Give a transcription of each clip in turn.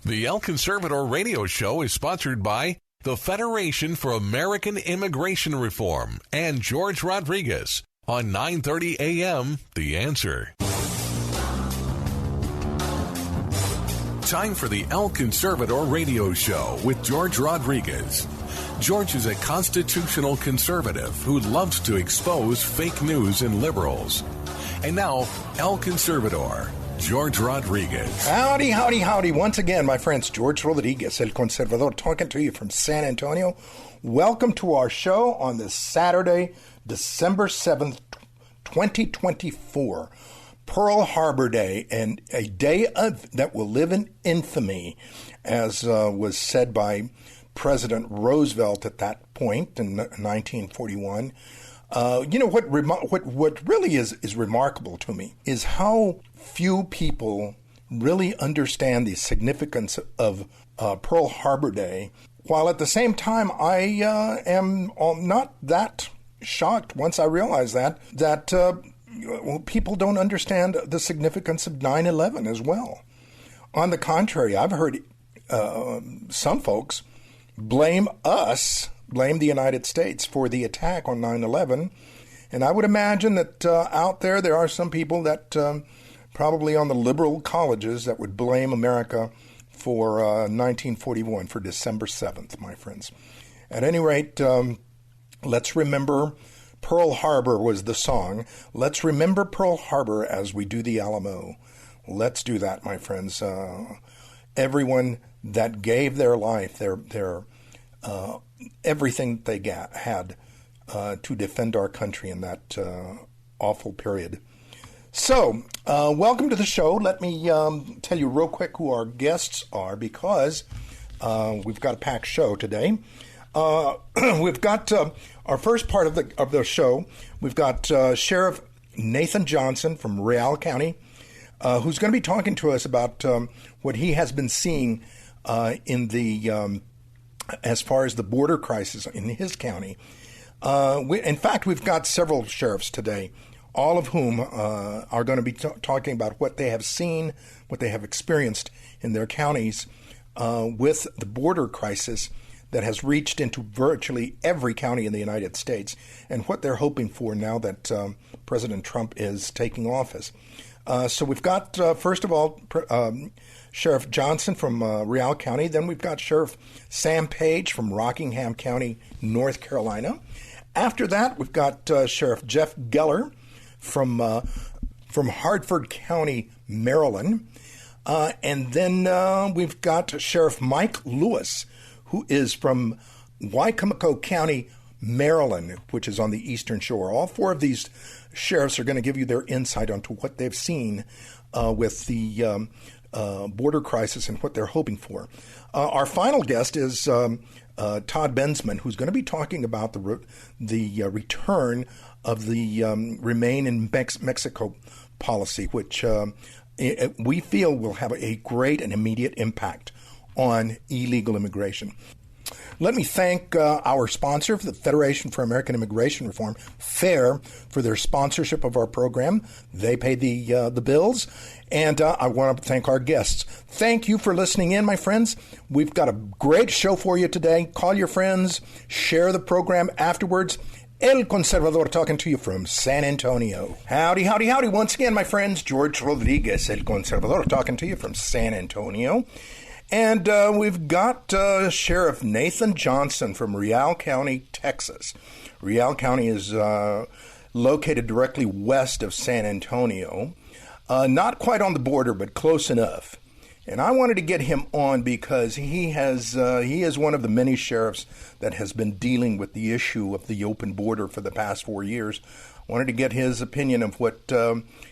The El Conservador Radio Show is sponsored by the Federation for American Immigration Reform and George Rodriguez on 9:30 a.m. The Answer. Time for the El Conservador Radio Show with George Rodriguez. George is a constitutional conservative who loves to expose fake news and liberals. And now, El Conservador, George Rodriguez. Howdy, howdy, howdy. Once again, my friends, George Rodriguez, El Conservador, talking to you from San Antonio. Welcome to our show on this Saturday, December 7th, 2024. Pearl Harbor Day, and a day that will live in infamy, as was said by President Roosevelt at that point in 1941. What really is remarkable to me is how few people really understand the significance of Pearl Harbor Day, while at the same time I am not that shocked once I realize that people don't understand the significance of 9/11 as well. On the contrary, I've heard some folks blame the United States for the attack on 9/11. And I would imagine that out there are some people that probably on the liberal colleges that would blame America for 1941, for December 7th, my friends. At any rate, let's remember Pearl Harbor was the song. Let's remember Pearl Harbor as we do the Alamo. Let's do that, my friends. Everyone that gave their life, their everything they had to defend our country in that awful period. So, welcome to the show. Let me tell you real quick who our guests are, because we've got a packed show today. We've got our first part of the show. We've got Sheriff Nathan Johnson from Real County, who's going to be talking to us about what he has been seeing in the as far as the border crisis in his county. In fact, we've got several sheriffs today, all of whom are going to be talking about what they have seen, what they have experienced in their counties with the border crisis that has reached into virtually every county in the United States, and what they're hoping for now that President Trump is taking office. So we've got, first of all, Sheriff Johnson from Real County. Then we've got Sheriff Sam Page from Rockingham County, North Carolina. After that, we've got Sheriff Jeff Geller from Hartford County, Maryland. And then we've got Sheriff Mike Lewis, who is from Wicomico County, Maryland, which is on the Eastern Shore. All four of these sheriffs are going to give you their insight onto what they've seen with the border crisis and what they're hoping for. Our final guest is Todd Bensman, who's going to be talking about the return of the Remain in Mexico policy, which we feel will have a great and immediate impact on illegal immigration. Let me thank our sponsor, the Federation for American Immigration Reform, FAIR, for their sponsorship of our program. They pay the bills. And I want to thank our guests. Thank you for listening in, my friends. We've got a great show for you today. Call your friends. Share the program afterwards. El Conservador talking to you from San Antonio. Howdy, howdy, howdy. Once again, my friends, George Rodriguez, El Conservador, talking to you from San Antonio. And we've got Sheriff Nathan Johnson from Real County, Texas. Real County is located directly west of San Antonio. Not quite on the border, but close enough. And I wanted to get him on because he is one of the many sheriffs that has been dealing with the issue of the open border for the past 4 years. I wanted to get his opinion of what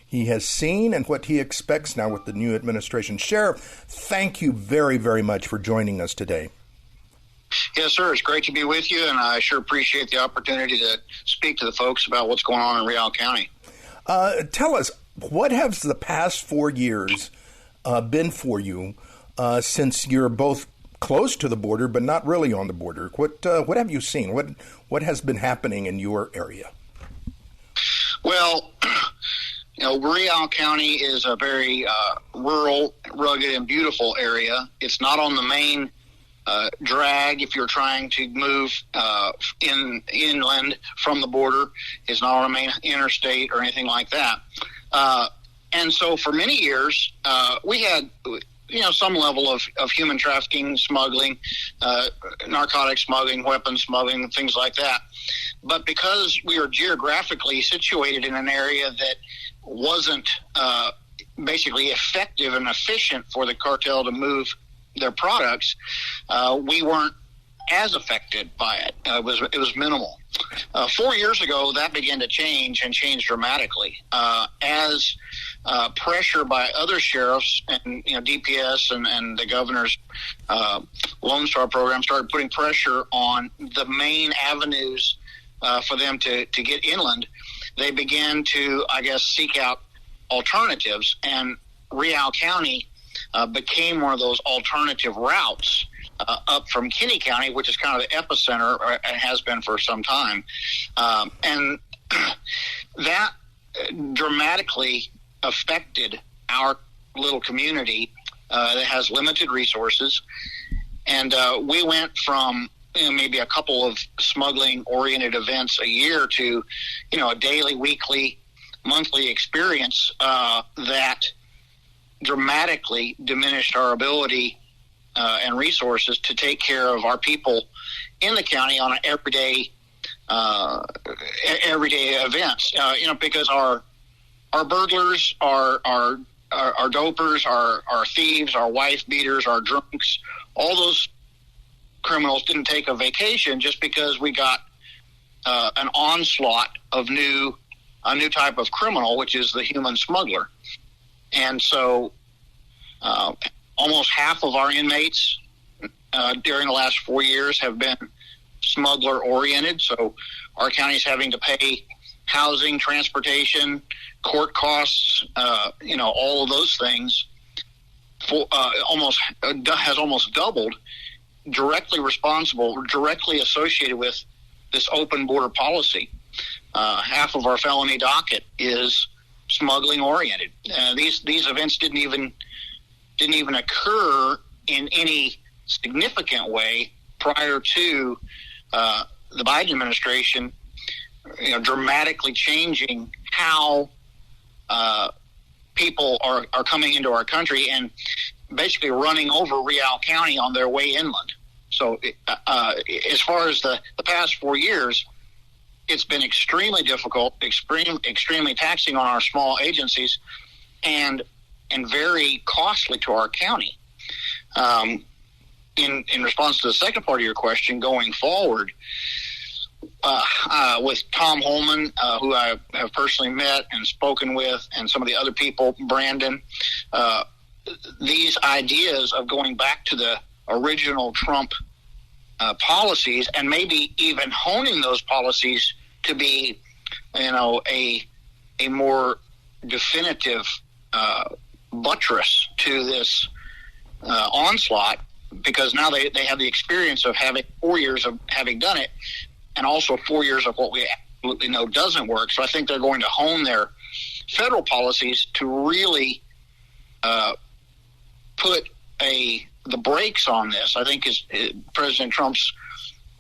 he has seen and what he expects now with the new administration. Sheriff, thank you very, very much for joining us today. Yes, sir. It's great to be with you, and I sure appreciate the opportunity to speak to the folks about what's going on in Real County. Tell us, what has the past 4 years been for you since you're both close to the border but not really on the border? What have you seen? What has been happening in your area? Well, Real County is a very rural, rugged, and beautiful area. It's not on the main drag if you're trying to move inland from the border. It's not on a main interstate or anything like that. And so for many years, we had some level of human trafficking, smuggling, narcotic smuggling, weapons smuggling, things like that. But because we are geographically situated in an area that wasn't basically effective and efficient for the cartel to move their products, we weren't as affected by it. It was minimal. 4 years ago, that began to change and change dramatically as pressure by other sheriffs and DPS and the governor's Lone Star program started putting pressure on the main avenues for them to get inland. They began to, I guess, seek out alternatives, and Real County became one of those alternative routes up from Kinney County, which is kind of the epicenter, and has been for some time. And that dramatically affected our little community that has limited resources. And we went from maybe a couple of smuggling-oriented events a year to, a daily, weekly, monthly experience that dramatically diminished our ability and resources to take care of our people in the county on an everyday events. Because our burglars, our dopers, our thieves, our wife beaters, our drunks, all those criminals didn't take a vacation just because we got an onslaught of a new type of criminal, which is the human smuggler. And so almost half of our inmates during the last 4 years have been smuggler-oriented. So our county is having to pay housing, transportation, court costs, all of those things for has almost doubled, directly associated with this open border policy. Half of our felony docket is smuggling oriented. These events didn't even occur in any significant way prior to the Biden administration, dramatically changing how people are coming into our country and basically running over Real County on their way inland. So as far as the past 4 years, it's been extremely difficult, extremely taxing on our small agencies, and very costly to our county. In response to the second part of your question, going forward, with Tom Holman, who I have personally met and spoken with, and some of the other people, Brandon, these ideas of going back to the original Trump policies and maybe even honing those policies to be, a more definitive buttress to this onslaught, because now they have the experience of having 4 years of having done it, and also 4 years of what we absolutely know doesn't work. So I think they're going to hone their federal policies to really put the brakes on this. I think President Trump's,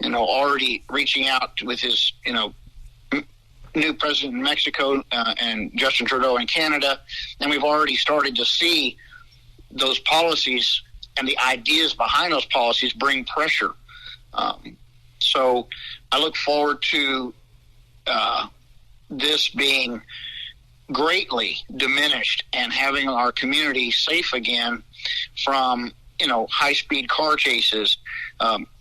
already reaching out with his, new president in Mexico and Justin Trudeau in Canada, and we've already started to see those policies and the ideas behind those policies bring pressure. So I look forward to this being greatly diminished and having our community safe again from, high-speed car chases,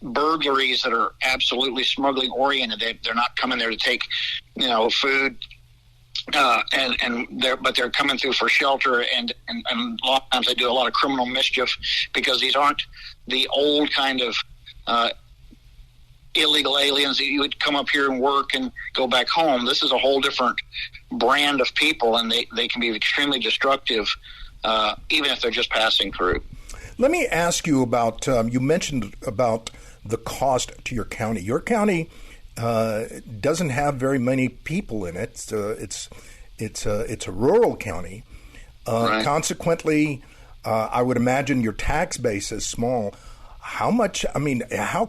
burglaries that are absolutely smuggling oriented. They're not coming there to take, food, but they're coming through for shelter, and a lot of times they do a lot of criminal mischief because these aren't the old kind of illegal aliens that you would come up here and work and go back home. This is a whole different brand of people, and they can be extremely destructive, even if they're just passing through. Let me ask you about, you mentioned about the cost to your county. Your county doesn't have very many people in it. It's It's a rural county. Right. Consequently, I would imagine your tax base is small. How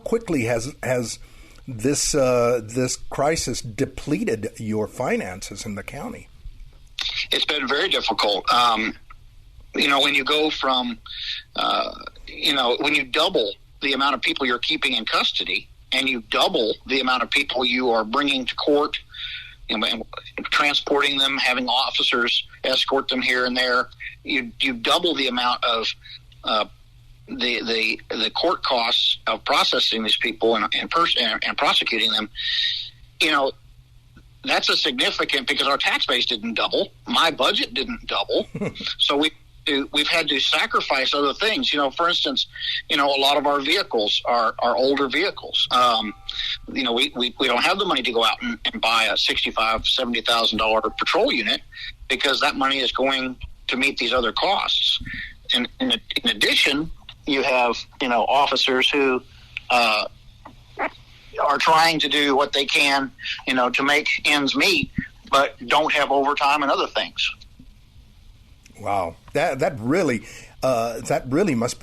quickly has this crisis depleted your finances in the county? It's been very difficult. When you go from, when you double the amount of people you're keeping in custody and you double the amount of people you are bringing to court, and transporting them, having officers escort them here and there, you double the amount of the court costs of processing these people and prosecuting them. That's a significant, because our tax base didn't double, my budget didn't double, so we've had to sacrifice other things. For instance, a lot of our vehicles are older vehicles. We don't have the money to go out and buy a $65,000, $70,000 patrol unit, because that money is going to meet these other costs. And in addition, you have officers who are trying to do what they can, to make ends meet, but don't have overtime and other things. Wow, that really must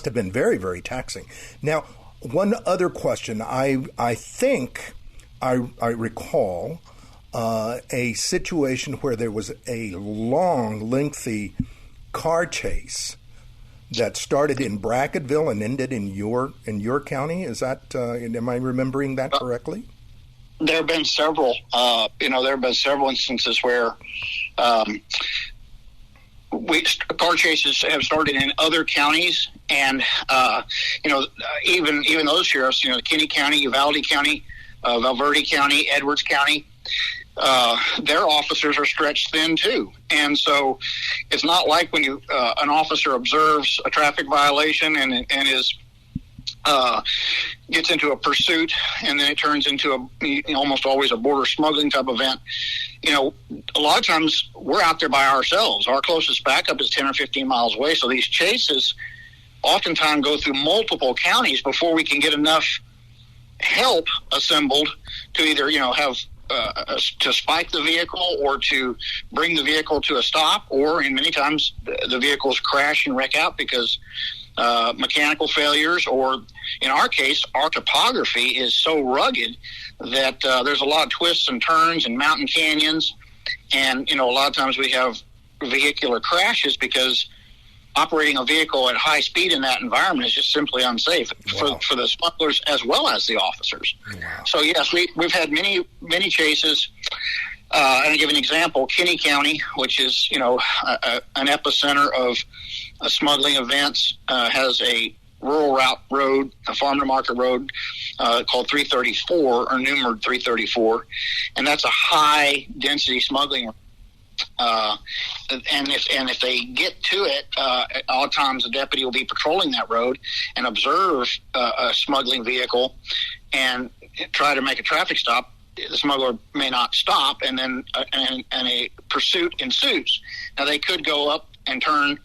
have been very, very taxing. Now, one other question. I think I recall a situation where there was a long, lengthy car chase that started in Bracketville and ended in your county. Is that am I remembering that correctly? There have been several. Instances where car chases have started in other counties, and even those sheriffs, Kinney County, Uvalde County, Valverde County, Edwards County, their officers are stretched thin too. And so it's not like when an officer observes a traffic violation and is gets into a pursuit, and then it turns into almost always a border smuggling type event. A lot of times we're out there by ourselves. Our closest backup is 10 or 15 miles away. So these chases oftentimes go through multiple counties before we can get enough help assembled to either, have to spike the vehicle or to bring the vehicle to a stop, or in many times the vehicles crash and wreck out because mechanical failures, or in our case, our topography is so rugged that there's a lot of twists and turns and mountain canyons. And, a lot of times we have vehicular crashes because operating a vehicle at high speed in that environment is just simply unsafe. Wow. for the smugglers as well as the officers. Wow. So, yes, we've had many chases. And I'll give an example. Kinney County, which is, an epicenter of smuggling events, has a rural route road, a farm to market road called 334, or numered 334, and that's a high density smuggling. And if they get to it, at all times a deputy will be patrolling that road and observe a smuggling vehicle and try to make a traffic stop. The smuggler may not stop, and then a pursuit ensues. Now, they could go up and turn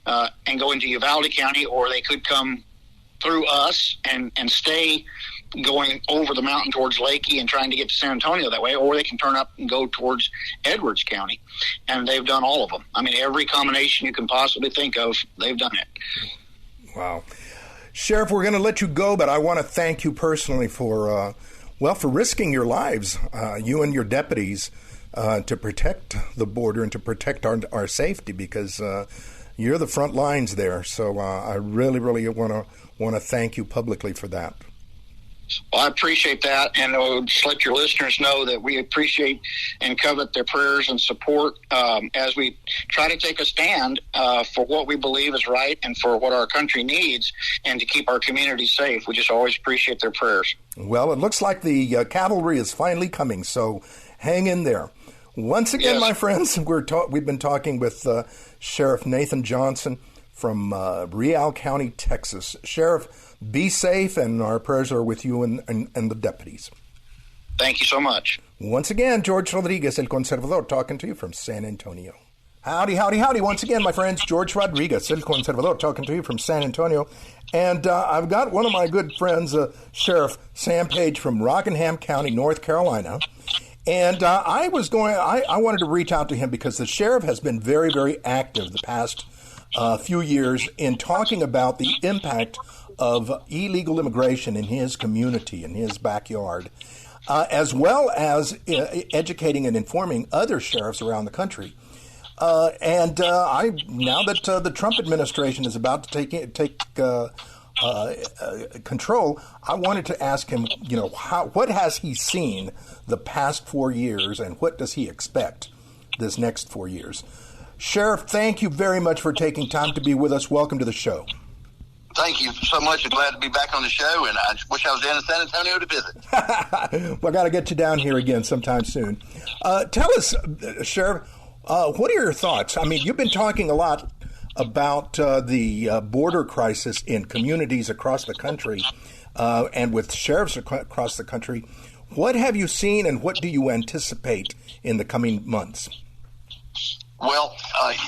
and go into Uvalde County, or they could come through us and stay going over the mountain towards Lakey and trying to get to San Antonio that way, or they can turn up and go towards Edwards County. And they've done all of them. I mean, every combination you can possibly think of, they've done it. Wow. Sheriff, we're going to let you go, but I want to thank you personally for risking your lives, you and your deputies, to protect the border and to protect our safety, because you're the front lines there. So I really, really want to thank you publicly for that. Well, I appreciate that, and I'll just let your listeners know that we appreciate and covet their prayers and support as we try to take a stand for what we believe is right and for what our country needs, and to keep our community safe. We just always appreciate their prayers. Well, it looks like the cavalry is finally coming, so hang in there. Once again, yes, my friends, we've been talking with Sheriff Nathan Johnson from Real County, Texas. Sheriff, be safe, and our prayers are with you and the deputies. Thank you so much. Once again, George Rodriguez, El Conservador, talking to you from San Antonio. Howdy, howdy, howdy. Once again, my friends, George Rodriguez, El Conservador, talking to you from San Antonio. And I've got one of my good friends, Sheriff Sam Page from Rockingham County, North Carolina. And I wanted to reach out to him because the sheriff has been very, very active the past few years in talking about the impact of illegal immigration in his community, in his backyard, as well as educating and informing other sheriffs around the country. Now that the Trump administration is about to take control, I wanted to ask him, what has he seen the past 4 years, and what does he expect this next 4 years? Sheriff, thank you very much for taking time to be with us. Welcome to the show. Thank you so much. I'm glad to be back on the show, and I wish I was down in San Antonio to visit. Well, I got to get you down here again sometime soon. Tell us, Sheriff, what are your thoughts? I mean, you've been talking a lot about the border crisis in communities across the country and with sheriffs across the country. What have you seen, and what do you anticipate in the coming months? Well,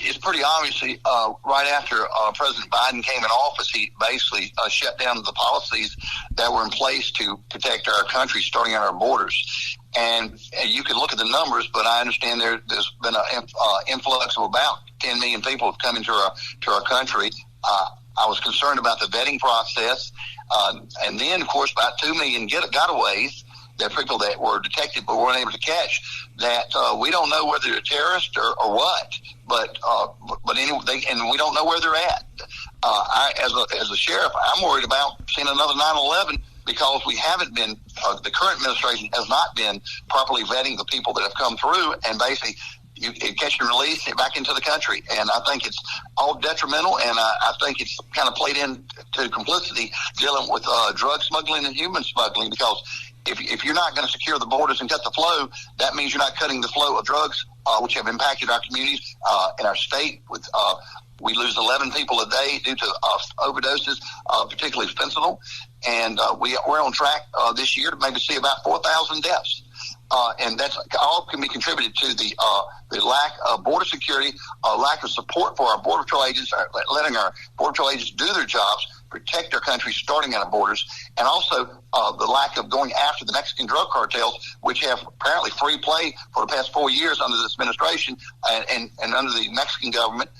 it's pretty obviously right after President Biden came in office, he basically shut down the policies that were in place to protect our country, starting at our borders. And you can look at the numbers, but I understand there's been an influx of about 10 million people have come into our country. I was concerned about the vetting process. And then, of course, about 2 million gotaways, that people that were detected but weren't able to catch, that we don't know whether they're terrorists or what, but anyway, and we don't know where they're at. As a sheriff, I'm worried about seeing another 9/11 because we haven't been, the current administration has not been properly vetting the people that have come through, and basically you catch and release it back into the country. And I think it's all detrimental, and I think it's kind of played into complicity dealing with drug smuggling and human smuggling, because if you're not going to secure the borders and cut the flow, that means you're not cutting the flow of drugs, which have impacted our communities in our state. We lose 11 people a day due to overdoses, particularly fentanyl. And we're on track this year to maybe see about 4,000 deaths. And that's all can be contributed to the lack of border security, lack of support for our Border Patrol agents, letting our Border Patrol agents do their jobs, protect our country starting at our borders, and also the lack of going after the Mexican drug cartels, which have apparently free play for the past 4 years under this administration and under the Mexican government.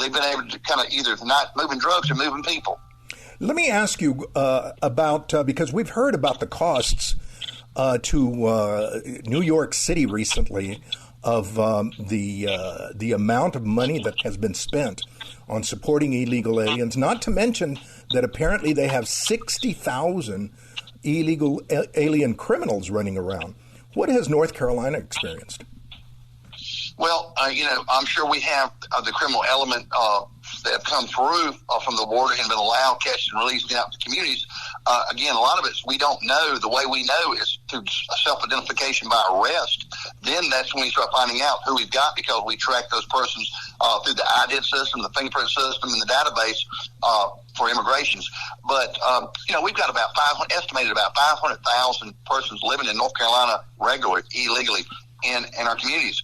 They've been able to kind of either not moving drugs or moving people. Let me ask you about, because we've heard about the costs to New York City recently of the amount of money that has been spent on supporting illegal aliens, not to mention that apparently they have 60,000 illegal alien criminals running around. What has North Carolina experienced? Well, I'm sure we have the criminal element that have come through from the border and been allowed, catch and released out to communities. Again, a lot of it we don't know. The way we know is through self-identification by arrest. Then that's when we start finding out who we've got, because we track those persons through the ID system, the fingerprint system, and the database for immigrations. But, we've got estimated about 500,000 persons living in North Carolina regularly, illegally, in our communities.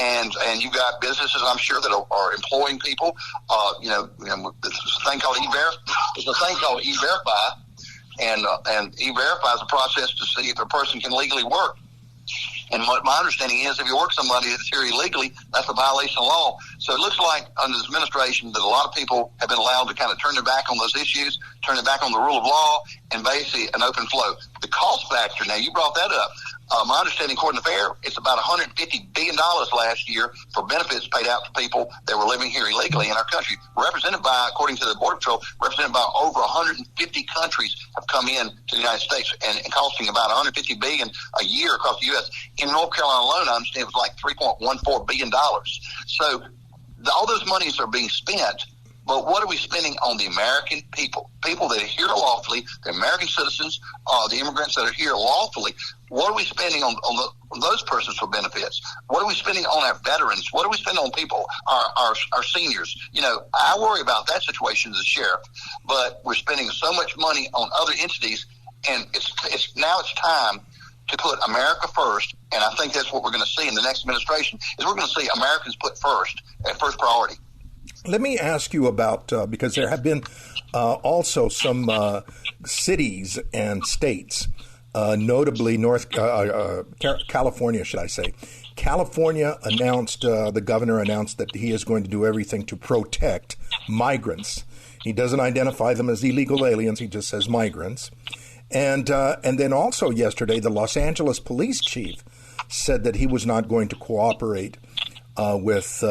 And you've got businesses, I'm sure, that are employing people. There's a thing called E-Verify, and E-Verify is a process to see if a person can legally work. And what my understanding is, if you work somebody that's here illegally, that's a violation of law. So it looks like under this administration that a lot of people have been allowed to kind of turn their back on those issues, turn their back on the rule of law, and basically an open flow. The cost factor, now you brought that up. My understanding, according to FAIR, it's about $150 billion last year for benefits paid out to people that were living here illegally in our country. Represented by, according to the Border Patrol, represented by over 150 countries have come in to the United States and costing about $150 billion a year across the U.S. In North Carolina alone, I understand it was like $3.14 billion. So all those monies are being spent. But what are we spending on the American people that are here lawfully, the American citizens, the immigrants that are here lawfully? What are we spending on those persons for benefits? What are we spending on our veterans? What are we spending on people, our seniors? I worry about that situation as a sheriff, but we're spending so much money on other entities, and it's time to put America first, and I think that's what we're going to see in the next administration, is we're going to see Americans put first, at first priority. Let me ask you about, because there have been also some cities and states notably California, should I say. California announced, the governor announced that he is going to do everything to protect migrants. He doesn't identify them as illegal aliens. He just says migrants. And then also yesterday, the Los Angeles police chief said that he was not going to cooperate with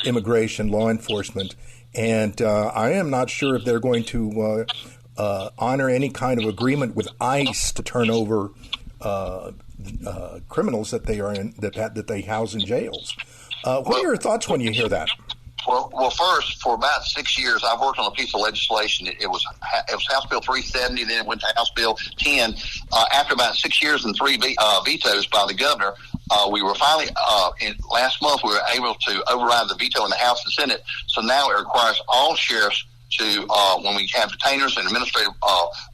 immigration law enforcement. And I am not sure if they're going to honor any kind of agreement with ICE to turn over criminals that they are in that they house in jails. What are your thoughts when you hear that? Well, first, for about 6 years, I've worked on a piece of legislation. It was House Bill 370, then it went to House Bill 10. After about 6 years and 3 vetoes by the governor, we were finally, last month, we were able to override the veto in the House and Senate. So now it requires all sheriffs to, when we have detainers and administrative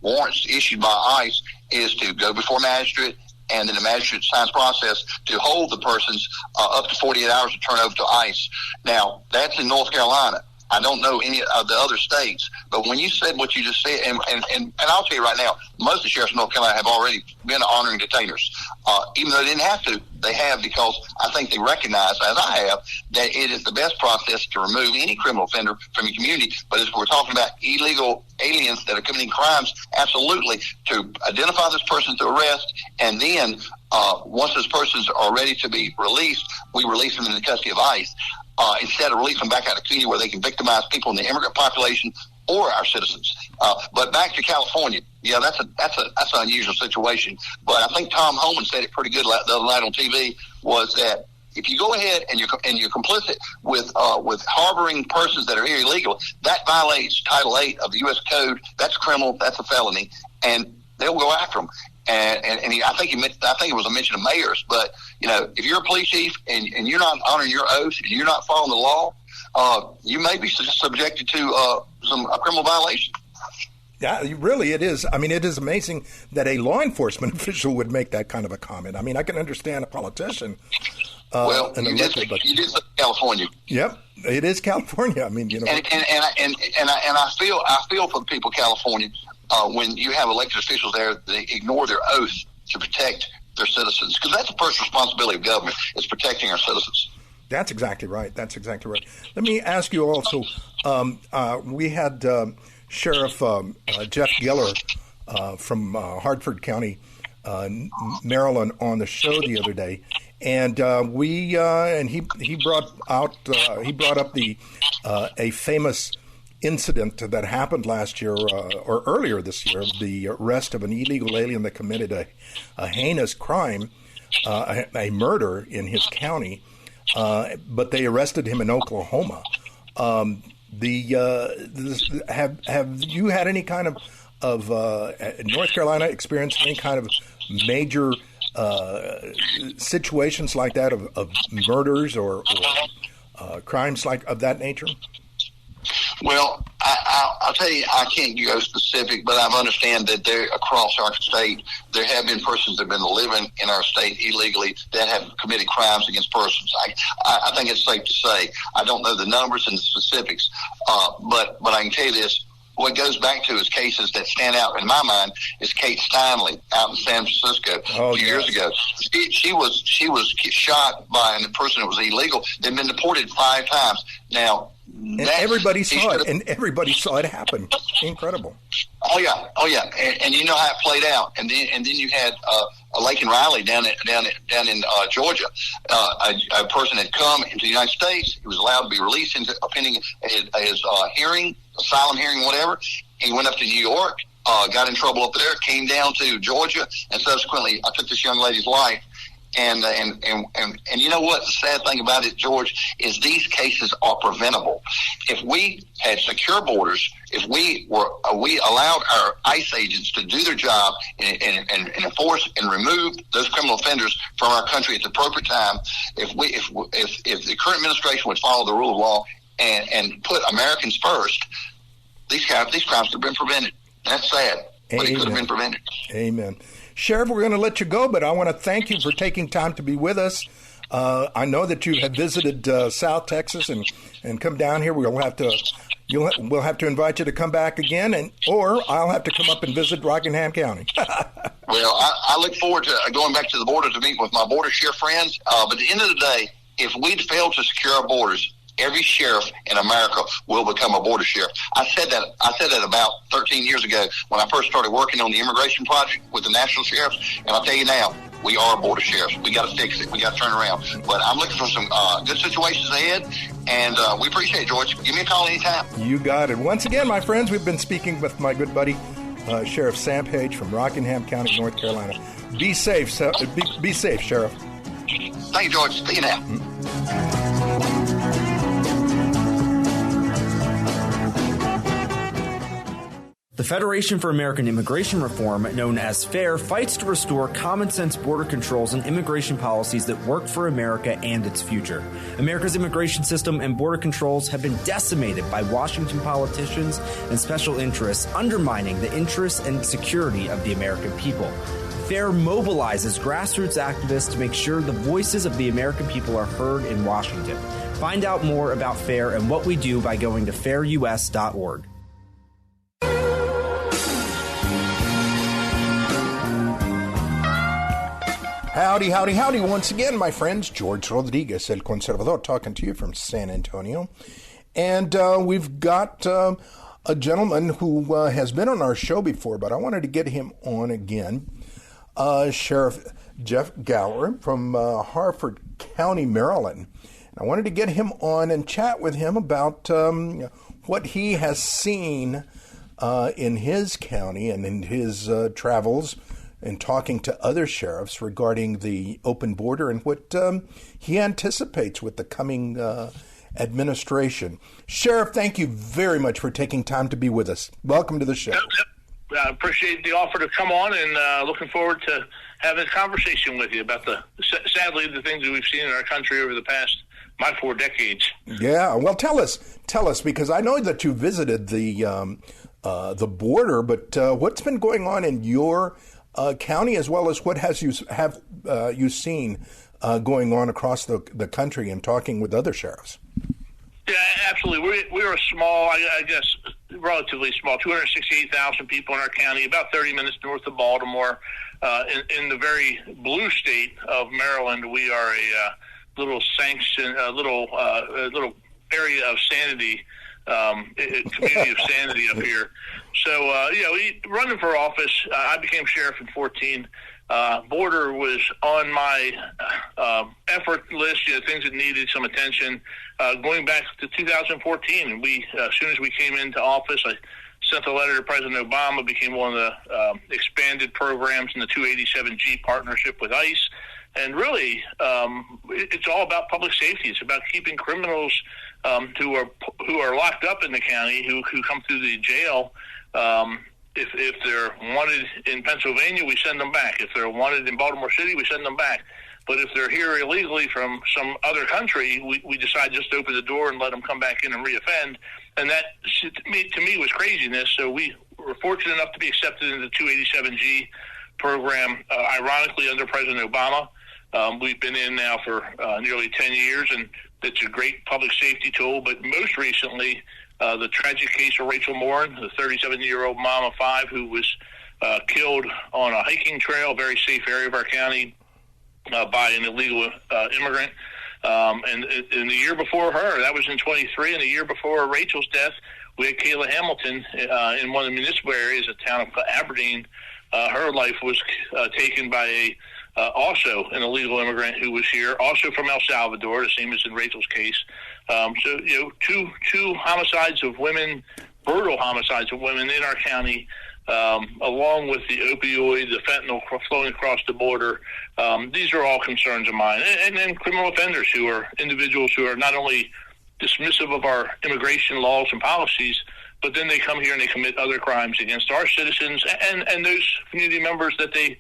warrants issued by ICE, is to go before magistrate, and then the magistrate signs process to hold the persons up to 48 hours to turn over to ICE. Now, that's in North Carolina. I don't know any of the other states, but when you said what you just said, and I'll tell you right now, most of the sheriffs in North Carolina have already been honoring detainers. Even though they didn't have to, they have, because I think they recognize, as I have, that it is the best process to remove any criminal offender from your community. But as we're talking about illegal aliens that are committing crimes, absolutely, to identify this person to arrest, and then once those persons are ready to be released, we release them in the custody of ICE. Instead of releasing them back out of the community where they can victimize people in the immigrant population or our citizens. But back to California, yeah, that's an unusual situation. But I think Tom Homan said it pretty good the other night on TV, was that if you go ahead and you're complicit with harboring persons that are here illegal, that violates Title 8 of the U.S. Code. That's criminal. That's a felony, and they'll go after them. And I think it was a mention of mayors, but if you're a police chief and you're not honoring your oath and you're not following the law, you may be subjected to some criminal violation. Yeah, really, it is. I mean, it is amazing that a law enforcement official would make that kind of a comment. I mean, I can understand a politician. You did say California. Yep, it is California. I mean, And I feel for the people of California. When you have elected officials there, they ignore their oath to protect their citizens, because that's the first responsibility of government, is protecting our citizens. That's exactly right. Let me ask you also, we had Sheriff Jeff Geller from Hartford County, Maryland, on the show the other day, and he brought up a famous incident that happened last year or earlier this year, the arrest of an illegal alien that committed a heinous crime, a murder in his county, but they arrested him in Oklahoma. Have you had any kind of North Carolina experienced any kind of major situations like that of murders or crimes like of that nature? Well, I'll tell you, I can't go specific, but I understand that there across our state, there have been persons that have been living in our state illegally that have committed crimes against persons. I think it's safe to say. I don't know the numbers and the specifics, but I can tell you this. What goes back to is cases that stand out in my mind is Kate Steinley out in San Francisco a few years ago. She was shot by a person that was illegal. They'd been deported 5 times. Now, and everybody saw it, and everybody saw it happen. Incredible. Oh yeah, and you know how it played out. And then you had Laken Riley down in Georgia. A person had come into the United States. He was allowed to be released into pending his hearing, asylum hearing, whatever. He went up to New York, got in trouble up there, came down to Georgia, and subsequently took this young lady's life. And you know what the sad thing about it, George, is these cases are preventable. If we had secure borders, if we allowed our ICE agents to do their job and enforce and remove those criminal offenders from our country at the appropriate time, if the current administration would follow the rule of law and put Americans first, these crimes could have been prevented. That's sad, but it could have been prevented. Amen. Sheriff, we're going to let you go, but I want to thank you for taking time to be with us. I know that you have visited South Texas and come down here. We'll have to invite you to come back again, or I'll have to come up and visit Rockingham County. Well, I look forward to going back to the border to meet with my border sheriff friends. But at the end of the day, if we fail to secure our borders, every sheriff in America will become a border sheriff. I said that about 13 years ago when I first started working on the immigration project with the national sheriffs. And I'll tell you now, we are border sheriffs. We got to fix it. We got to turn around. But I'm looking for some good situations ahead, and we appreciate it, George. Give me a call anytime. You got it. Once again, my friends, we've been speaking with my good buddy, Sheriff Sam Page from Rockingham County, North Carolina. Be safe, be safe, Sheriff. Thank you, George. See you now. The Federation for American Immigration Reform, known as FAIR, fights to restore common-sense border controls and immigration policies that work for America and its future. America's immigration system and border controls have been decimated by Washington politicians and special interests, undermining the interests and security of the American people. FAIR mobilizes grassroots activists to make sure the voices of the American people are heard in Washington. Find out more about FAIR and what we do by going to fairus.org. Howdy, howdy, howdy. Once again, my friends, George Rodriguez, El Conservador, talking to you from San Antonio. And we've got a gentleman who has been on our show before, but I wanted to get him on again. Sheriff Jeff Gower from Harford County, Maryland. And I wanted to get him on and chat with him about what he has seen in his county and in his travels and talking to other sheriffs regarding the open border and what he anticipates with the coming administration. Sheriff, thank you very much for taking time to be with us. Welcome to the show. I appreciate the offer to come on, and looking forward to having a conversation with you about sadly, the things that we've seen in our country over the past 4 decades. Yeah, well, tell us, because I know that you visited the border, but what's been going on in your county, as well as what have you seen going on across the country and talking with other sheriffs? Yeah, absolutely. We're a small, I guess, relatively small, 268,000 people in our county, about 30 minutes north of Baltimore. In the very blue state of Maryland, we are a little little area of sanity, community of sanity up here. So, running for office, I became sheriff in 2014. Border was on my effort list, things that needed some attention. Going back to 2014, as soon as we came into office, I sent a letter to President Obama, became one of the expanded programs in the 287G partnership with ICE. And really, it's all about public safety. It's about keeping criminals who are locked up in the county, who come through the jail. If they're wanted in Pennsylvania, we send them back. If they're wanted in Baltimore City, we send them back. But if they're here illegally from some other country, we decide just to open the door and let them come back in and reoffend. And that, to me, was craziness. So we were fortunate enough to be accepted into the 287G program, ironically, under President Obama. We've been in now for nearly 10 years, and it's a great public safety tool. But most recently, the tragic case of Rachel Morin, the 37-year-old mom of 5 who was killed on a hiking trail, a very safe area of our county, by an illegal immigrant. And in the year before her, that was in 23, and the year before Rachel's death, we had Kayla Hamilton in one of the municipal areas, the town of Aberdeen. Her life was taken by also an illegal immigrant who was here, also from El Salvador, the same as in Rachel's case. So, two homicides of women, brutal homicides of women in our county, along with the opioid, the fentanyl flowing across the border. These are all concerns of mine. And then criminal offenders who are individuals who are not only dismissive of our immigration laws and policies, but then they come here and they commit other crimes against our citizens and those community members that they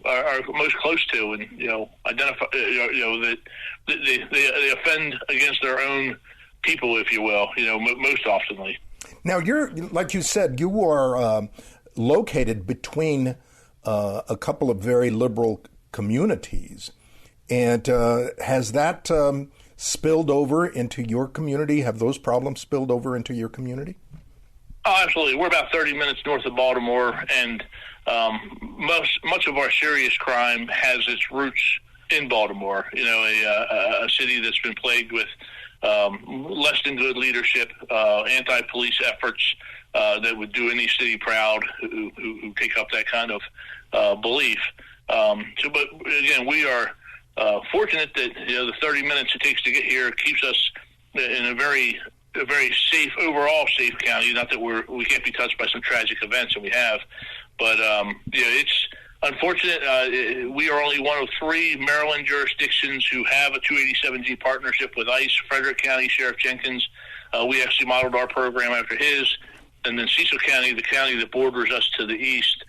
are most close to, and identify that they offend against their own people, if you will, most oftenly. Now, like you said, you are located between a couple of very liberal communities, and has that spilled over into your community? Have those problems spilled over into your community? Oh, absolutely. We're about 30 minutes north of Baltimore, and much of our serious crime has its roots in Baltimore. You know, a city that's been plagued with less than good leadership, anti-police efforts that would do any city proud who take up that kind of belief. But again, we are fortunate that the 30 minutes it takes to get here keeps us in a very safe, overall safe county. Not that we can't be touched by some tragic events, and we have, but it's unfortunate. We are only one of 3 Maryland jurisdictions who have a 287G partnership with ICE. Frederick County Sheriff Jenkins, we actually modeled our program after his. And then Cecil County, the county that borders us to the east,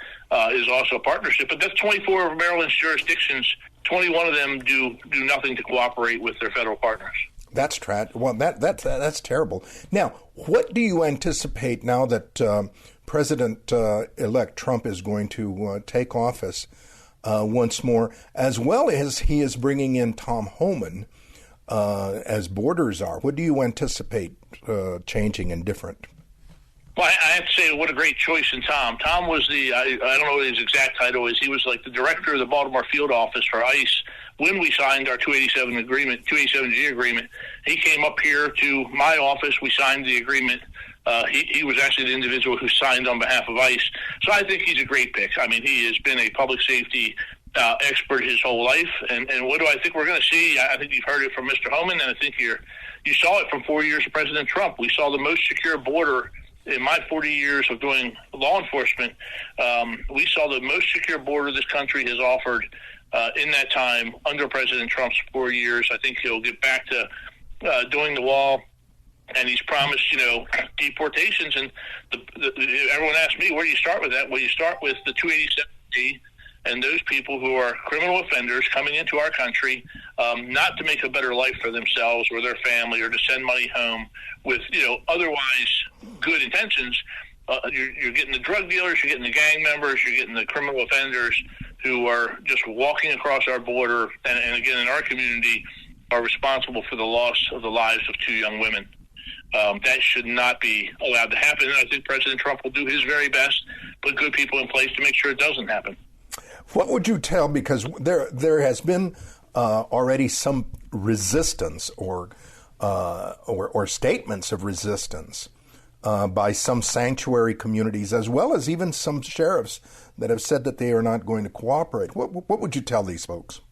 is also a partnership. But that's 24 of Maryland's jurisdictions. 21 of them do nothing to cooperate with their federal partners. That's that's terrible. Now, what do you anticipate now that President-elect Trump is going to take office once more, as well as he is bringing in Tom Homan as borders are? What do you anticipate changing and different? Well, I have to say, what a great choice in Tom. Tom was I don't know what his exact title is. He was like the director of the Baltimore field office for ICE when we signed our 287G agreement. He came up here to my office. We signed the agreement. He was actually the individual who signed on behalf of ICE. So I think he's a great pick. I mean, he has been a public safety expert his whole life. And what do I think we're going to see? I think you've heard it from Mr. Homan, and I think you saw it from 4 years of President Trump. We saw the most secure border in my 40 years of doing law enforcement. We saw the most secure border this country has offered in that time under President Trump's 4 years. I think he'll get back to doing the wall, and he's promised, deportations. And everyone asks me, where do you start with that? Well, you start with the 287G and those people who are criminal offenders coming into our country, not to make a better life for themselves or their family or to send money home with, otherwise good intentions. You're getting the drug dealers, you're getting the gang members, you're getting the criminal offenders who are just walking across our border and again, in our community, are responsible for the loss of the lives of 2 young women. That should not be allowed to happen. And I think President Trump will do his very best, put good people in place to make sure it doesn't happen. What would you tell, because there has been already some resistance or statements of resistance by some sanctuary communities, as well as even some sheriffs that have said that they are not going to cooperate. What would you tell these folks?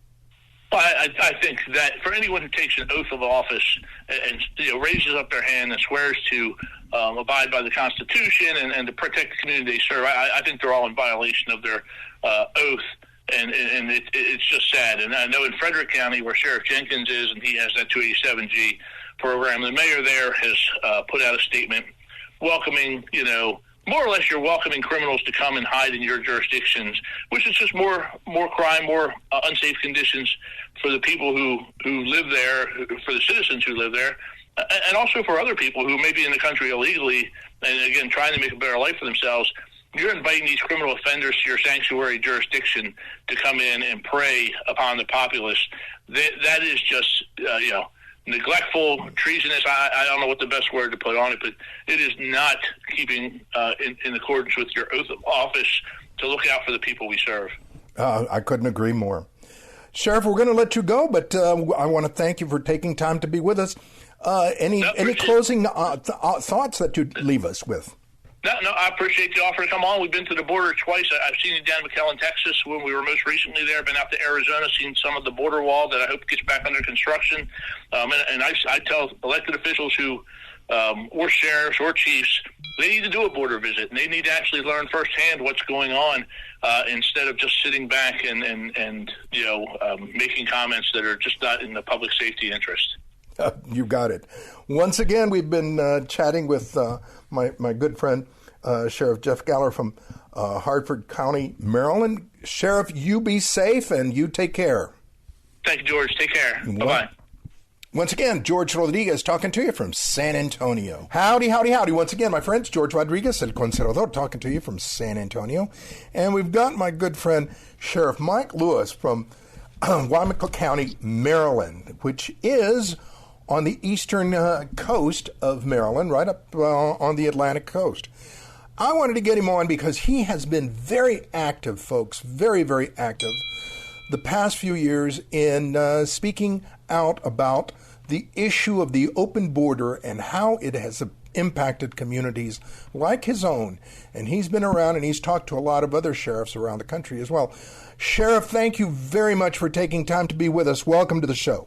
Well, I think that for anyone who takes an oath of office and raises up their hand and swears to abide by the Constitution and to protect the community they serve, I think they're all in violation of their oath, and it's just sad. And I know in Frederick County, where Sheriff Jenkins is, and he has that 287G program, the mayor there has put out a statement welcoming, more or less you're welcoming criminals to come and hide in your jurisdictions, which is just more crime, more unsafe conditions for the people who live there, for the citizens who live there, and also for other people who may be in the country illegally and, again, trying to make a better life for themselves. You're inviting these criminal offenders to your sanctuary jurisdiction to come in and prey upon the populace. That is just, neglectful, treasonous. I don't know what the best word to put on it, but it is not keeping in accordance with your oath of office to look out for the people we serve. I couldn't agree more. Sheriff, we're going to let you go, but I want to thank you for taking time to be with us. Any closing thoughts that you'd leave us with? No, I appreciate the offer to come on. We've been to the border twice. I've seen you down in McAllen, Texas, when we were most recently there. Been out to Arizona, seen some of the border wall that I hope gets back under construction. And I tell elected officials who, or sheriffs or chiefs, they need to do a border visit, and they need to actually learn firsthand what's going on instead of just sitting back and making comments that are just not in the public safety interest. You got it. Once again, we've been chatting with my good friend, Sheriff Jeff Galler from Hartford County, Maryland. Sheriff, you be safe and you take care. Thank you, George. Take care. Bye-bye. Once again, George Rodriguez talking to you from San Antonio. Howdy, howdy, howdy. Once again, my friends, George Rodriguez, El Conservador, talking to you from San Antonio. And we've got my good friend, Sheriff Mike Lewis from Wycomico County, Maryland, which is on the eastern coast of Maryland, right up on the Atlantic coast. I wanted to get him on because he has been very active, folks, very, very active the past few years in speaking out about the issue of the open border and how it has impacted communities like his own. And he's been around and he's talked to a lot of other sheriffs around the country as well. Sheriff, thank you very much for taking time to be with us. Welcome to the show.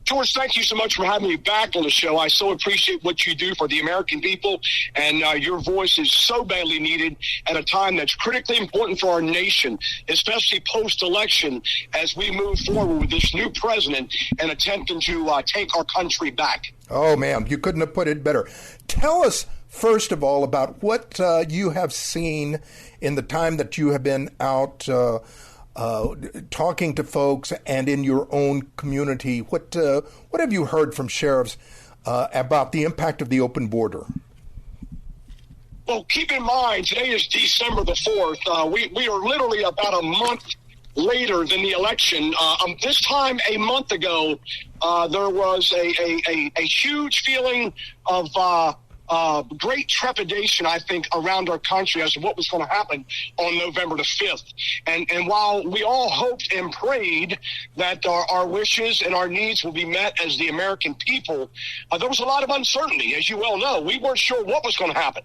George, thank you so much for having me back on the show. I so appreciate what you do for the American people, and your voice is so badly needed at a time that's critically important for our nation, especially post-election as we move forward with this new president and attempting to take our country back. Oh, man, you couldn't have put it better. Tell us, first of all, about what you have seen in the time that you have been out talking to folks and in your own community. What have you heard from sheriffs about the impact of the open border? Well, keep in mind, today is December the 4th. We are literally about a month later than the election. This time a month ago, there was a huge feeling of great trepidation, I think, around our country as to what was going to happen on November the 5th. And while we all hoped and prayed that our wishes and our needs will be met as the American people, there was a lot of uncertainty. As you well know, we weren't sure what was going to happen.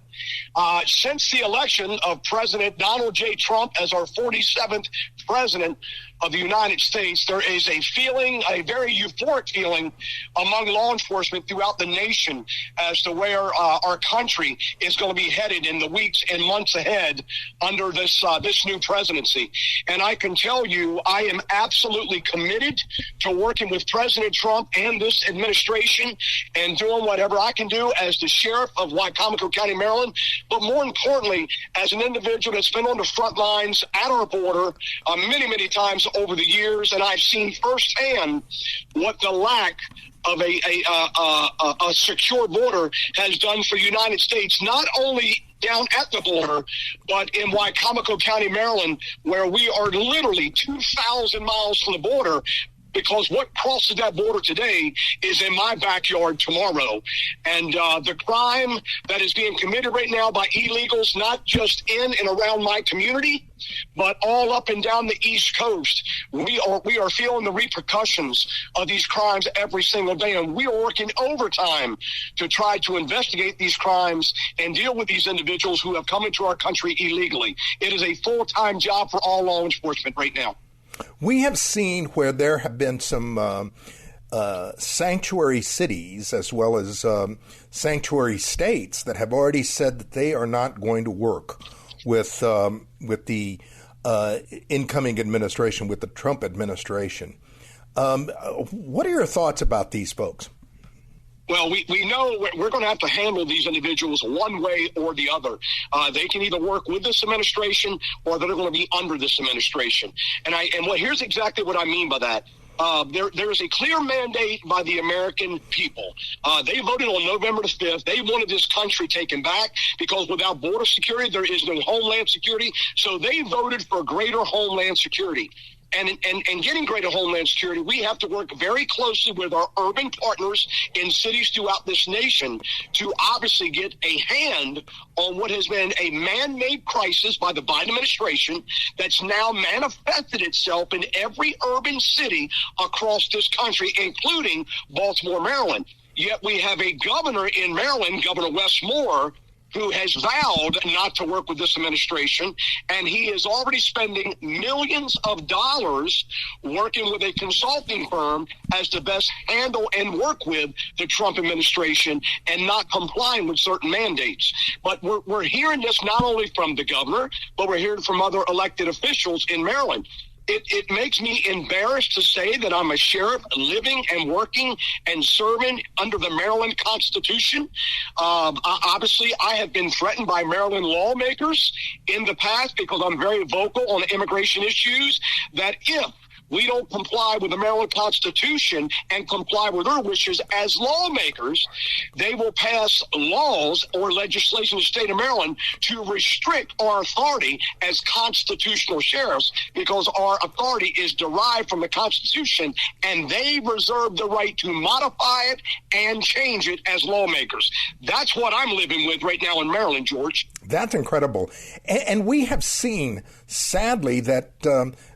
Since the election of President Donald J. Trump as our 47th president of the United States, there is a feeling, a very euphoric feeling among law enforcement throughout the nation as to where our country is going to be headed in the weeks and months ahead under this new presidency. And I can tell you, I am absolutely committed to working with President Trump and this administration and doing whatever I can do as the sheriff of Wicomico County, Maryland, but more importantly, as an individual that's been on the front lines at our border many, many times over the years, and I've seen firsthand what the lack of a secure border has done for the United States, not only down at the border, but in Wicomico County, Maryland, where we are literally 2,000 miles from the border, because what crosses that border today is in my backyard tomorrow. And the crime that is being committed right now by illegals, not just in and around my community, but all up and down the East Coast, we are feeling the repercussions of these crimes every single day. And we are working overtime to try to investigate these crimes and deal with these individuals who have come into our country illegally. It is a full-time job for all law enforcement right now. We have seen where there have been some sanctuary cities as well as sanctuary states that have already said that they are not going to work with the incoming administration, with the Trump administration. What are your thoughts about these folks? Well, we know we're going to have to handle these individuals one way or the other. They can either work with this administration or they're going to be under this administration. Here's exactly what I mean by that. There is a clear mandate by the American people. They voted on November the 5th. They wanted this country taken back because without border security, there is no homeland security. So they voted for greater homeland security. And getting greater homeland security, we have to work very closely with our urban partners in cities throughout this nation to obviously get a hand on what has been a man-made crisis by the Biden administration that's now manifested itself in every urban city across this country, including Baltimore, Maryland. Yet we have a governor in Maryland, Governor Wes Moore, who has vowed not to work with this administration, and he is already spending millions of dollars working with a consulting firm as to best handle and work with the Trump administration and not complying with certain mandates. But we're hearing this not only from the governor, but we're hearing from other elected officials in Maryland. It makes me embarrassed to say that I'm a sheriff living and working and serving under the Maryland Constitution. Obviously, I have been threatened by Maryland lawmakers in the past because I'm very vocal on immigration issues, that if we don't comply with the Maryland Constitution and comply with their wishes as lawmakers, they will pass laws or legislation in the state of Maryland to restrict our authority as constitutional sheriffs, because our authority is derived from the Constitution, and they reserve the right to modify it and change it as lawmakers. That's what I'm living with right now in Maryland, George. That's incredible. And we have seen, sadly, that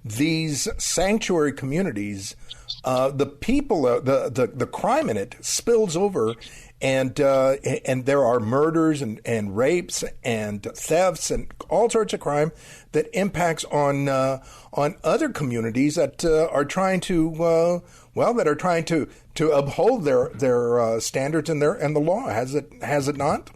these sanctuary communities, the people, the crime in it spills over, and there are murders and rapes and thefts and all sorts of crime that impacts on other communities that are trying to to uphold their standards and the law. Has it not?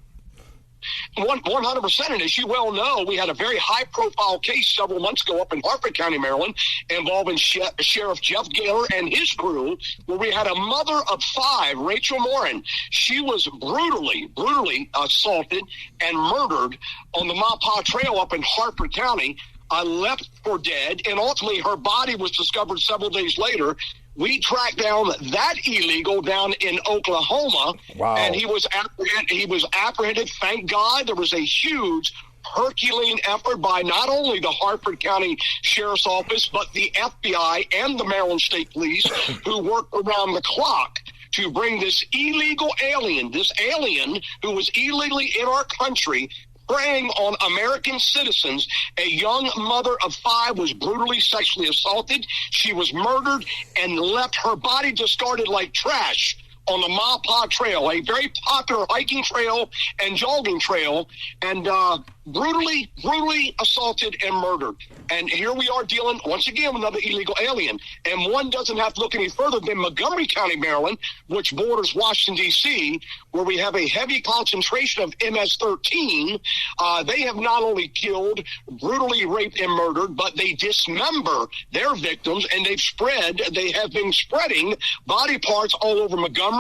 100%. And as you well know, we had a very high-profile case several months ago up in Harford County, Maryland, involving Sheriff Jeff Gaylor and his crew, where we had a mother of 5, Rachel Morin. She was brutally assaulted and murdered on the Maupaw Trail up in Harford County, left for dead, and ultimately her body was discovered several days later. We tracked down that illegal down in Oklahoma, wow. And he was apprehended. Thank God. There was a huge Herculean effort by not only the Harford County Sheriff's Office, but the FBI and the Maryland State Police, who worked around the clock to bring this illegal alien, who was illegally in our country, preying on American citizens. A young mother of 5 was brutally sexually assaulted. She was murdered and left her body discarded like trash on the Maupaw Trail, a very popular hiking trail and jogging trail, and brutally assaulted and murdered. And here we are dealing, once again, with another illegal alien. And one doesn't have to look any further than Montgomery County, Maryland, which borders Washington, D.C., where we have a heavy concentration of MS-13. They have not only killed, brutally raped, and murdered, but they dismember their victims, and they have been spreading body parts all over Montgomery,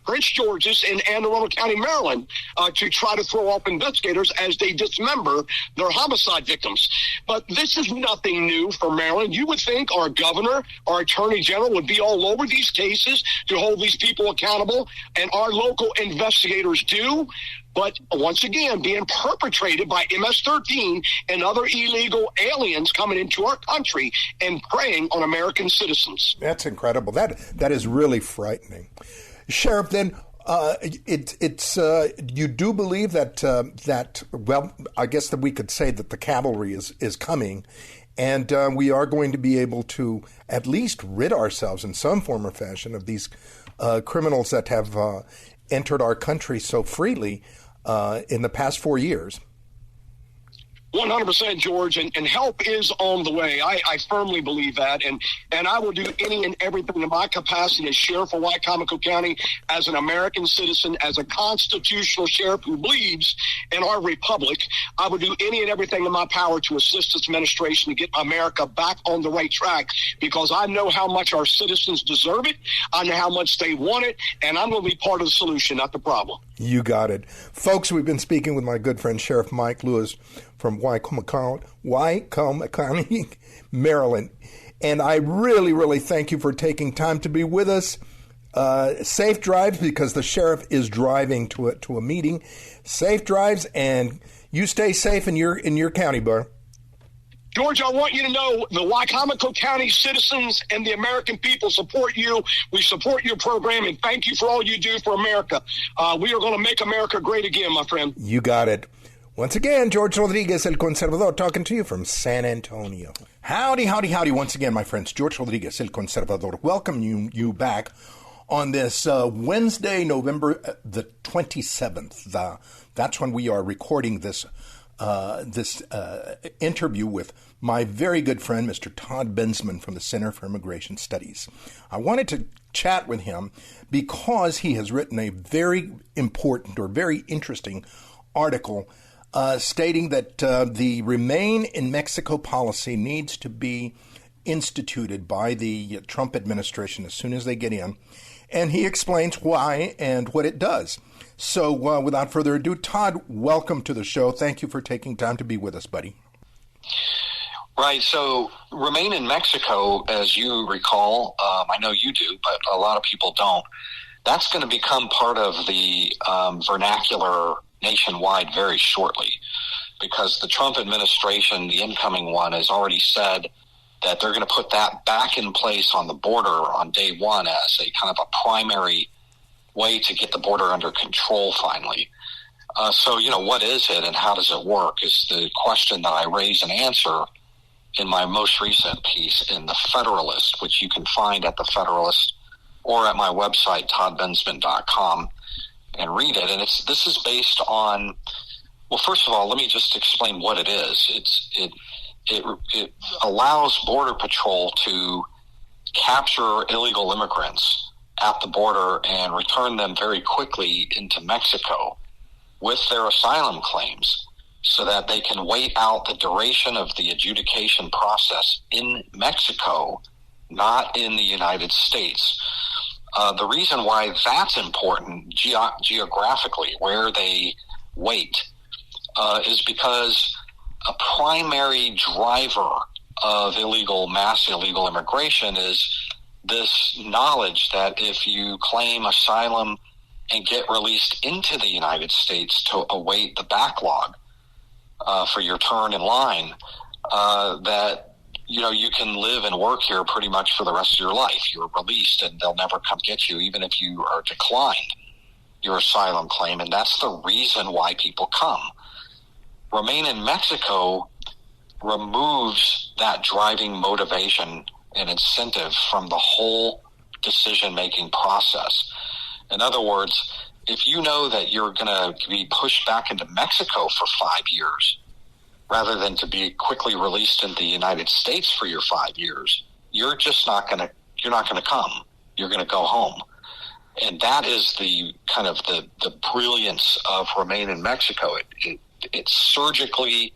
Prince George's, and Anne Arundel County, Maryland, to try to throw off investigators as they dismember their homicide victims. But this is nothing new for Maryland. You would think our governor, our attorney general would be all over these cases to hold these people accountable, and our local investigators do. But once again, being perpetrated by MS-13 and other illegal aliens coming into our country and preying on American citizens. That's incredible. That is really frightening. Sheriff, then you do believe that well, I guess that we could say that the cavalry is coming, and we are going to be able to at least rid ourselves in some form or fashion of these criminals that have entered our country so freely in the past 4 years. 100%, George, and help is on the way. I firmly believe that, and I will do any and everything in my capacity as sheriff of Wicomico County, as an American citizen, as a constitutional sheriff who believes in our republic. I will do any and everything in my power to assist this administration to get America back on the right track, because I know how much our citizens deserve it. I know how much they want it, and I'm going to be part of the solution, not the problem. You got it. Folks, we've been speaking with my good friend Sheriff Mike Lewis from Wicomico County, Maryland. And I really, really thank you for taking time to be with us. Safe drives, because the sheriff is driving to a meeting. Safe drives, and you stay safe in your county, bud. George, I want you to know the Wicomico County citizens and the American people support you. We support your program, and thank you for all you do for America. We are going to make America great again, my friend. You got it. Once again, George Rodriguez, El Conservador, talking to you from San Antonio. Howdy, howdy, howdy. Once again, my friends, George Rodriguez, El Conservador, welcome you back on this Wednesday, November the 27th. That's when we are recording this interview with my very good friend, Mr. Todd Bensman from the Center for Immigration Studies. I wanted to chat with him because he has written a very important or very interesting article stating that the Remain in Mexico policy needs to be instituted by the Trump administration as soon as they get in. And he explains why and what it does. So without further ado, Todd, welcome to the show. Thank you for taking time to be with us, buddy. Right. So Remain in Mexico, as you recall, I know you do, but a lot of people don't. That's going to become part of the vernacular nationwide very shortly, because the Trump administration, the incoming one, has already said that they're going to put that back in place on the border on day one as a kind of a primary way to get the border under control finally. So, what is it and how does it work is the question that I raise and answer in my most recent piece in The Federalist, which you can find at The Federalist or at my website, toddbensman.com, and read it. And this is based on, well, first of all, let me just explain what it is. It allows Border Patrol to capture illegal immigrants at the border and return them very quickly into Mexico with their asylum claims so that they can wait out the duration of the adjudication process in Mexico, not in the United States. The reason why that's important geographically, where they wait, is because a primary driver of mass illegal immigration is this knowledge that if you claim asylum and get released into the United States to await the backlog for your turn in line, that you can live and work here pretty much for the rest of your life. You're released and they'll never come get you, even if you are declined your asylum claim. And that's the reason why people come. Remain in Mexico removes that driving motivation and incentive from the whole decision-making process. In other words, if you know that you're going to be pushed back into Mexico for 5 years, rather than to be quickly released into the United States for your 5 years, you're not going to come. You're going to go home. And that is the kind of the brilliance of Remain in Mexico. It surgically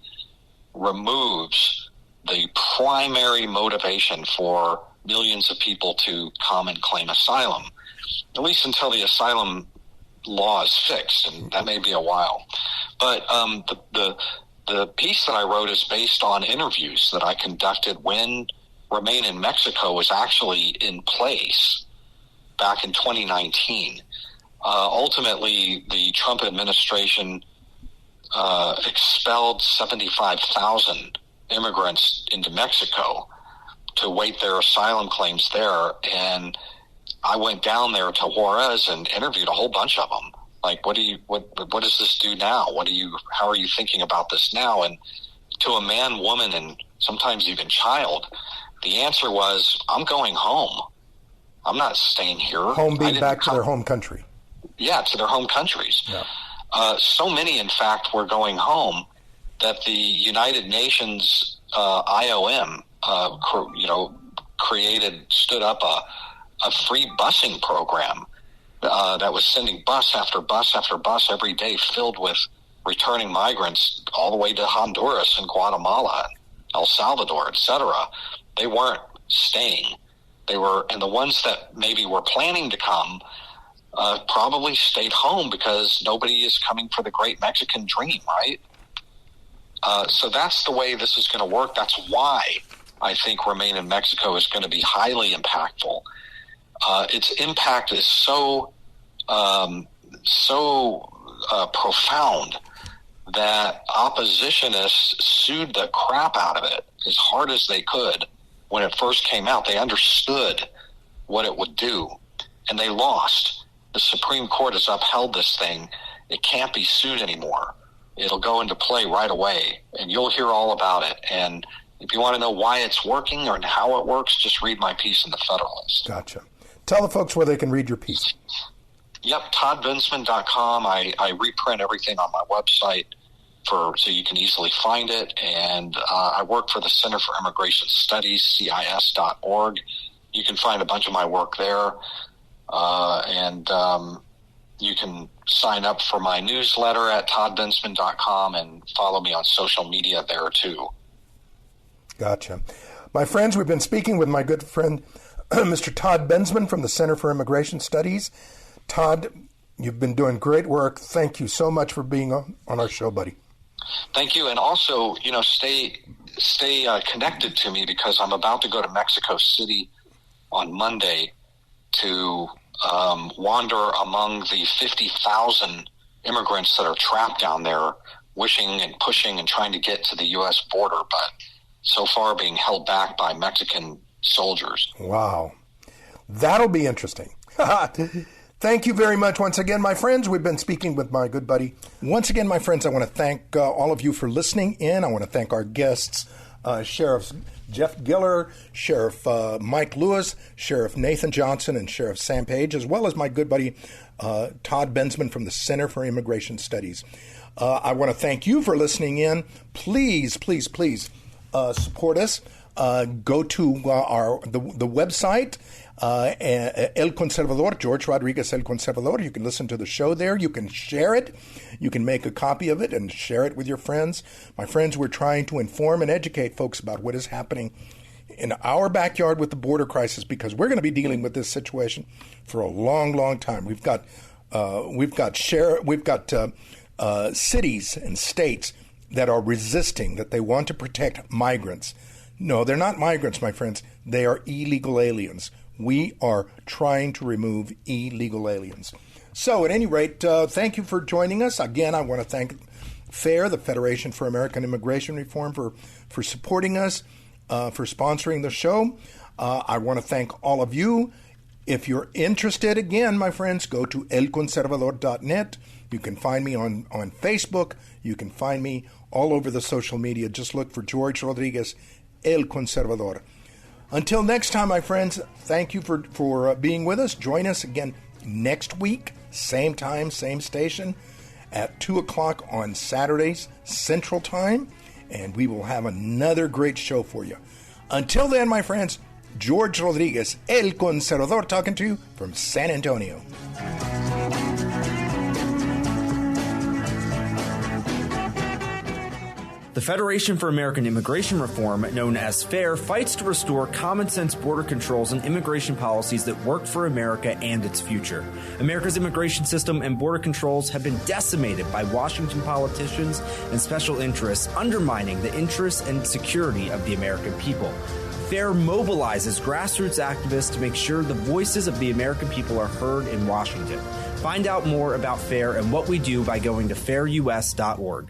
removes the primary motivation for millions of people to come and claim asylum, at least until the asylum law is fixed, and that may be a while. But the piece that I wrote is based on interviews that I conducted when Remain in Mexico was actually in place back in 2019. Ultimately, the Trump administration expelled 75,000 immigrants into Mexico to wait their asylum claims there. And I went down there to Juarez and interviewed a whole bunch of them. Like, what does this do now? How are you thinking about this now? And to a man, woman, and sometimes even child, the answer was, I'm going home. I'm not staying here. Home being back to their home country. Yeah, to their home countries. Yeah. So many, in fact, were going home that the United Nations IOM, stood up a free busing program that was sending bus after bus after bus every day filled with returning migrants all the way to Honduras and Guatemala, El Salvador, etc. They weren't staying. And the ones that maybe were planning to come probably stayed home because nobody is coming for the great Mexican dream, right? So that's the way this is going to work. That's why I think Remain in Mexico is going to be highly impactful. Its impact is so profound that oppositionists sued the crap out of it as hard as they could when it first came out. They understood what it would do, and they lost. The Supreme Court has upheld this thing. It can't be sued anymore. It'll go into play right away, and you'll hear all about it. And if you want to know why it's working or how it works, just read my piece in The Federalist. Gotcha. Tell the folks where they can read your piece. Yep, toddbensman.com. I reprint everything on my website so you can easily find it. And I work for the Center for Immigration Studies, CIS.org. You can find a bunch of my work there. And you can sign up for my newsletter at toddbensman.com and follow me on social media there too. Gotcha. My friends, we've been speaking with my good friend, Mr. Todd Bensman from the Center for Immigration Studies. Todd, you've been doing great work. Thank you so much for being on our show, buddy. Thank you. And also, stay stay connected to me because I'm about to go to Mexico City on Monday to wander among the 50,000 immigrants that are trapped down there, wishing and pushing and trying to get to the U.S. border, but so far being held back by Mexican soldiers. Wow. That'll be interesting. Thank you very much once again, my friends. We've been speaking with my good buddy. Once again, my friends, I want to thank all of you for listening in. I want to thank our guests, Sheriff Jeff Giller, Sheriff Mike Lewis, Sheriff Nathan Johnson, and Sheriff Sam Page, as well as my good buddy Todd Bensman from the Center for Immigration Studies. I want to thank you for listening in. Please, please, please support us. Go to the website, El Conservador, George Rodriguez El Conservador. You can listen to the show there. You can share it. You can make a copy of it and share it with your friends. My friends, we're trying to inform and educate folks about what is happening in our backyard with the border crisis, because we're going to be dealing with this situation for a long, long time. We've got cities and states that are resisting, that they want to protect migrants. No, they're not migrants, my friends. They are illegal aliens. We are trying to remove illegal aliens. So, at any rate, thank you for joining us. Again, I want to thank FAIR, the Federation for American Immigration Reform, for supporting us, for sponsoring the show. I want to thank all of you. If you're interested, again, my friends, go to elconservador.net. You can find me on Facebook. You can find me all over the social media. Just look for George Rodriguez El Conservador. Until next time, my friends, thank you for being with us. Join us again next week, same time, same station, at 2 o'clock on Saturdays, Central Time, and we will have another great show for you. Until then, my friends, George Rodriguez El Conservador talking to you from San Antonio. The Federation for American Immigration Reform, known as FAIR, fights to restore common-sense border controls and immigration policies that work for America and its future. America's immigration system and border controls have been decimated by Washington politicians and special interests, undermining the interests and security of the American people. FAIR mobilizes grassroots activists to make sure the voices of the American people are heard in Washington. Find out more about FAIR and what we do by going to fairus.org.